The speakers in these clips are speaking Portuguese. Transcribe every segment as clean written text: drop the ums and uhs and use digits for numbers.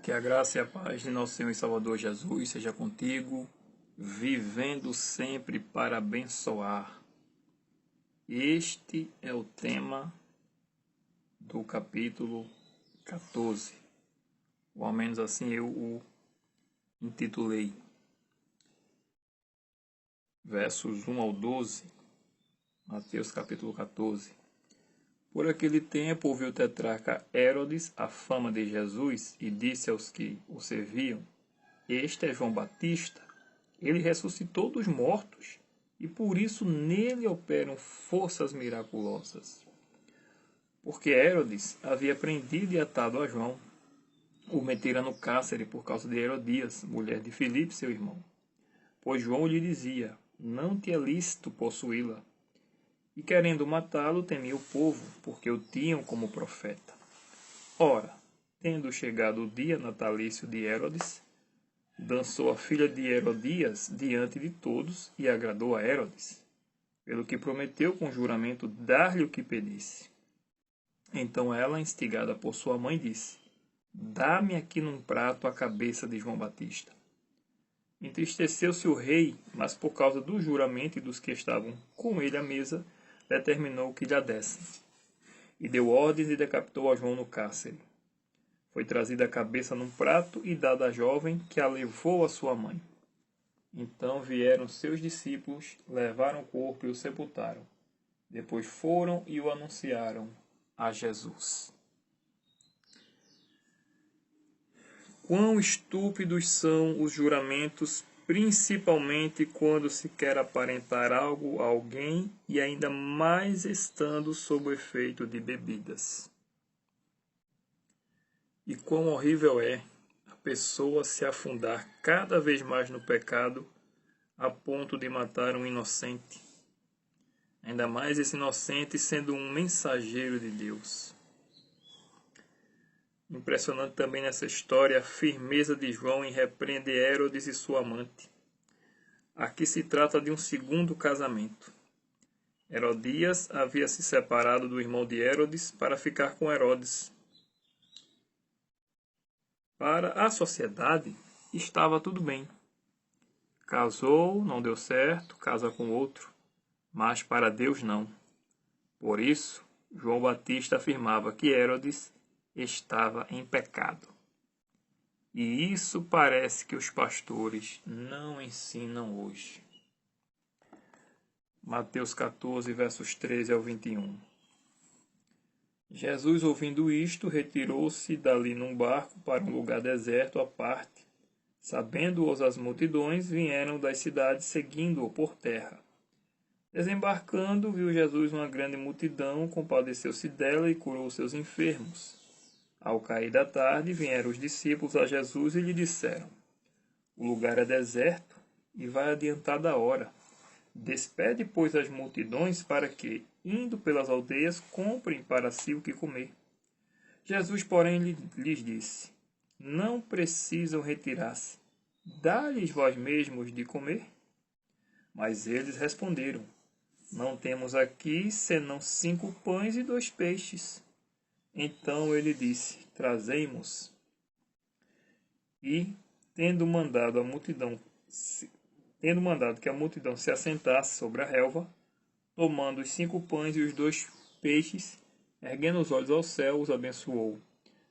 Que a graça e a paz de nosso Senhor e Salvador Jesus seja contigo, vivendo sempre para abençoar. Este é o tema do capítulo 14, ou ao menos assim eu o intitulei. Versos 1 ao 12, Mateus capítulo 14. Por aquele tempo ouviu o tetrarca Herodes a fama de Jesus e disse aos que o serviam: Este é João Batista, ele ressuscitou dos mortos, e por isso nele operam forças miraculosas. Porque Herodes havia prendido e atado a João, o metera no cárcere por causa de Herodias, mulher de Filipe, seu irmão. Pois João lhe dizia: Não te é lícito possuí-la. E querendo matá-lo, temia o povo, porque o tinham como profeta. Ora, tendo chegado o dia natalício de Herodes, dançou a filha de Herodias diante de todos e agradou a Herodes, pelo que prometeu com juramento dar-lhe o que pedisse. Então ela, instigada por sua mãe, disse: Dá-me aqui num prato a cabeça de João Batista. Entristeceu-se o rei, mas por causa do juramento e dos que estavam com ele à mesa, determinou que lhe a dessem. E deu ordens e decapitou a João no cárcere. Foi trazida a cabeça num prato e dada à jovem, que a levou à sua mãe. Então vieram seus discípulos, levaram o corpo e o sepultaram. Depois foram e o anunciaram a Jesus. Quão estúpidos são os juramentos, principalmente quando se quer aparentar algo a alguém e ainda mais estando sob o efeito de bebidas. E quão horrível é a pessoa se afundar cada vez mais no pecado a ponto de matar um inocente. Ainda mais esse inocente sendo um mensageiro de Deus. Impressionante também nessa história a firmeza de João em repreender Herodes e sua amante. Aqui se trata de um segundo casamento. Herodias havia se separado do irmão de Herodes para ficar com Herodes. Para a sociedade, estava tudo bem. Casou, não deu certo, casa com outro. Mas para Deus não. Por isso, João Batista afirmava que Herodes estava em pecado. E isso parece que os pastores não ensinam hoje. Mateus 14, versos 13 ao 21. Jesus, ouvindo isto, retirou-se dali num barco para um lugar deserto à parte. Sabendo-os as multidões, vieram das cidades seguindo-o por terra. Desembarcando, viu Jesus uma grande multidão, compadeceu-se dela e curou seus enfermos. Ao cair da tarde, vieram os discípulos a Jesus e lhe disseram: O lugar é deserto e vai adiantada a hora. Despede, pois, as multidões para que, indo pelas aldeias, comprem para si o que comer. Jesus, porém, lhes disse: Não precisam retirar-se. Dá-lhes vós mesmos de comer? Mas eles responderam: Não temos aqui senão 5 pães e 2 peixes. Então ele disse: Trazei-mos. E, tendo mandado que a multidão se assentasse sobre a relva, tomando os 5 pães e os 2 peixes, erguendo os olhos ao céu, os abençoou.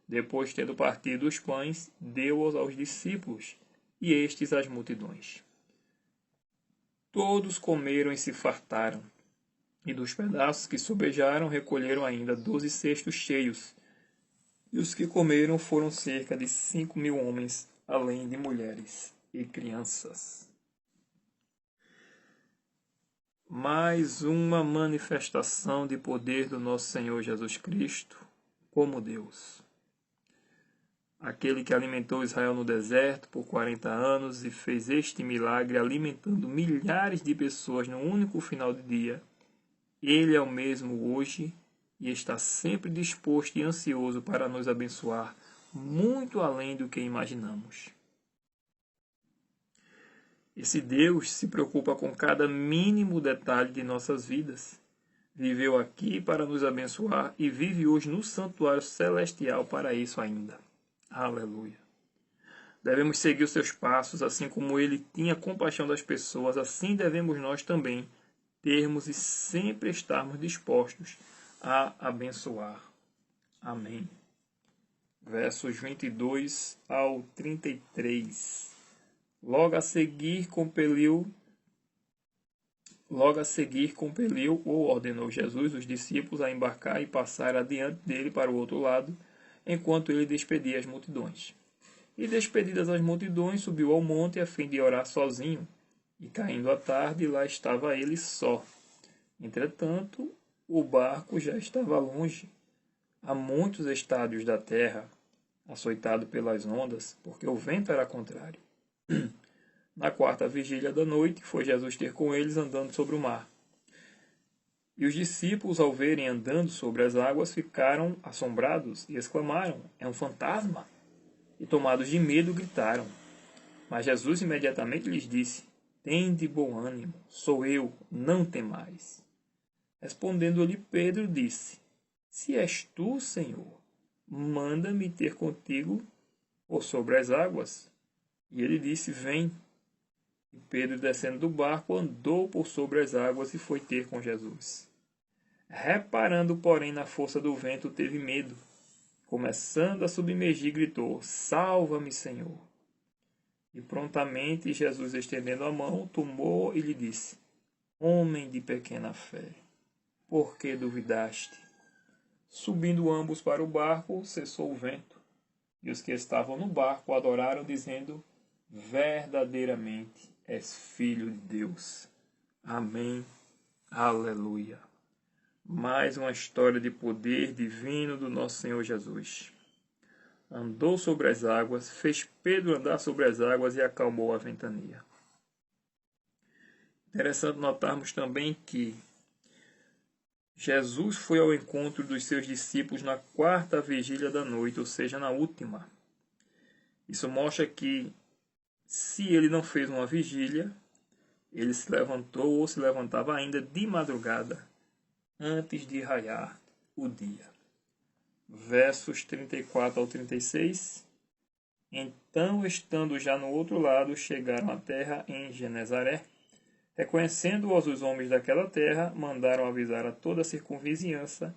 Depois, tendo partido os pães, deu-os aos discípulos, e estes às multidões. Todos comeram e se fartaram. E dos pedaços que sobejaram, recolheram ainda 12 cestos cheios. E os que comeram foram cerca de 5.000 homens, além de mulheres e crianças. Mais uma manifestação de poder do nosso Senhor Jesus Cristo como Deus. Aquele que alimentou Israel no deserto por 40 anos e fez este milagre alimentando milhares de pessoas num único final de dia. Ele é o mesmo hoje e está sempre disposto e ansioso para nos abençoar, muito além do que imaginamos. Esse Deus se preocupa com cada mínimo detalhe de nossas vidas. Viveu aqui para nos abençoar e vive hoje no santuário celestial para isso ainda. Aleluia. Devemos seguir os seus passos, assim como ele tinha compaixão das pessoas, assim devemos nós também termos e sempre estarmos dispostos a abençoar. Amém. Versos 22 ao 33. Logo a seguir compeliu ou ordenou Jesus os discípulos a embarcar e passar adiante dele para o outro lado, enquanto ele despedia as multidões. E despedidas as multidões, subiu ao monte a fim de orar sozinho. E caindo a tarde, lá estava ele só. Entretanto, o barco já estava longe, a muitos estádios da terra, açoitado pelas ondas, porque o vento era contrário. Na quarta vigília da noite, foi Jesus ter com eles andando sobre o mar. E os discípulos, ao verem andando sobre as águas, ficaram assombrados e exclamaram: "É um fantasma!" E tomados de medo, gritaram. Mas Jesus imediatamente lhes disse: "Tende bom ânimo, sou eu, não temais." Respondendo-lhe Pedro, disse: "Se és tu, Senhor, manda-me ter contigo por sobre as águas." E ele disse: "Vem." E Pedro, descendo do barco, andou por sobre as águas e foi ter com Jesus. Reparando, porém, na força do vento, teve medo. Começando a submergir, gritou: "Salva-me, Senhor!" E prontamente Jesus, estendendo a mão, tomou e lhe disse: "Homem de pequena fé, por que duvidaste?" Subindo ambos para o barco, cessou o vento. E os que estavam no barco adoraram, dizendo: "Verdadeiramente és filho de Deus." Amém. Aleluia. Mais uma história de poder divino do nosso Senhor Jesus. Andou sobre as águas, fez Pedro andar sobre as águas e acalmou a ventania. Interessante notarmos também que Jesus foi ao encontro dos seus discípulos na quarta vigília da noite, ou seja, na última. Isso mostra que, se ele não fez uma vigília, ele se levantou ou se levantava ainda de madrugada, antes de raiar o dia. Versos 34 ao 36. Então, estando já no outro lado, chegaram à terra em Genezaré. Reconhecendo-os os homens daquela terra, mandaram avisar a toda a circunvizinhança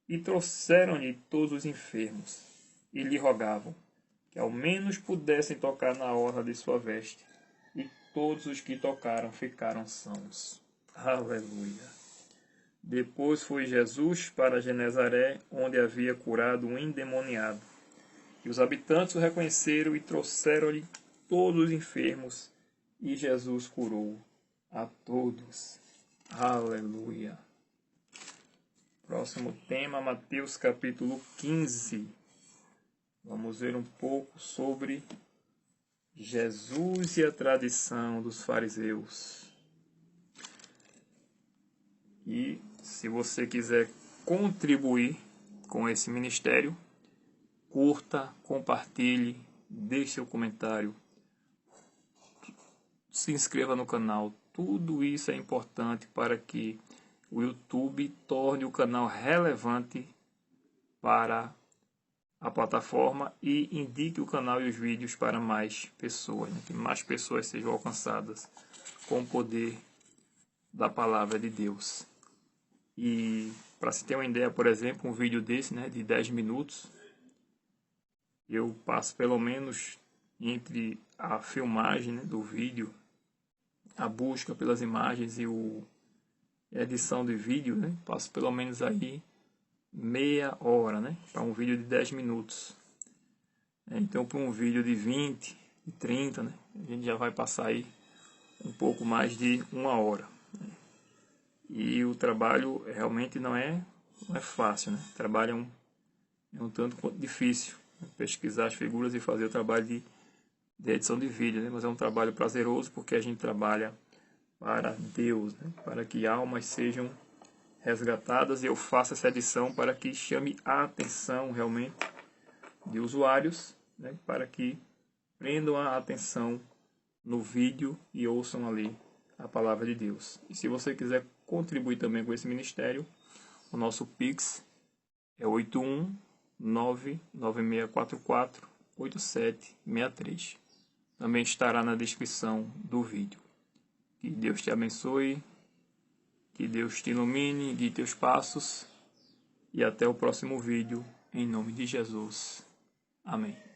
e trouxeram-lhe todos os enfermos e lhe rogavam que ao menos pudessem tocar na orla de sua veste. E todos os que tocaram ficaram sãos. Aleluia. Depois foi Jesus para Genezaré, onde havia curado um endemoniado. E os habitantes o reconheceram e trouxeram-lhe todos os enfermos, e Jesus curou a todos. Aleluia. Próximo tema, Mateus capítulo 15. Vamos ver um pouco sobre Jesus e a tradição dos fariseus. E se você quiser contribuir com esse ministério, curta, compartilhe, deixe seu comentário, se inscreva no canal. Tudo isso é importante para que o YouTube torne o canal relevante para a plataforma e indique o canal e os vídeos para mais pessoas, né? Que mais pessoas sejam alcançadas com o poder da palavra de Deus. E para se ter uma ideia, por exemplo, um vídeo desse, né, de 10 minutos, eu passo pelo menos entre a filmagem, né, do vídeo, a busca pelas imagens e a edição de vídeo, né, passo pelo menos aí meia hora, né, para um vídeo de 10 minutos. Então, para um vídeo de 20, de 30, né, a gente já vai passar aí um pouco mais de uma hora. E o trabalho realmente não é fácil, né? O trabalho é um tanto quanto difícil, né? Pesquisar as figuras e fazer o trabalho de edição de vídeo, né? Mas é um trabalho prazeroso porque a gente trabalha para Deus, né? Para que almas sejam resgatadas, e eu faço essa edição para que chame a atenção realmente de usuários, né? Para que prendam a atenção no vídeo e ouçam ali a palavra de Deus. E se você quiser contribuir também com esse ministério, o nosso Pix é 81996448763. também estará na descrição do vídeo. Que Deus te abençoe, que Deus te ilumine, guie teus passos, e até o próximo vídeo, em nome de Jesus. Amém.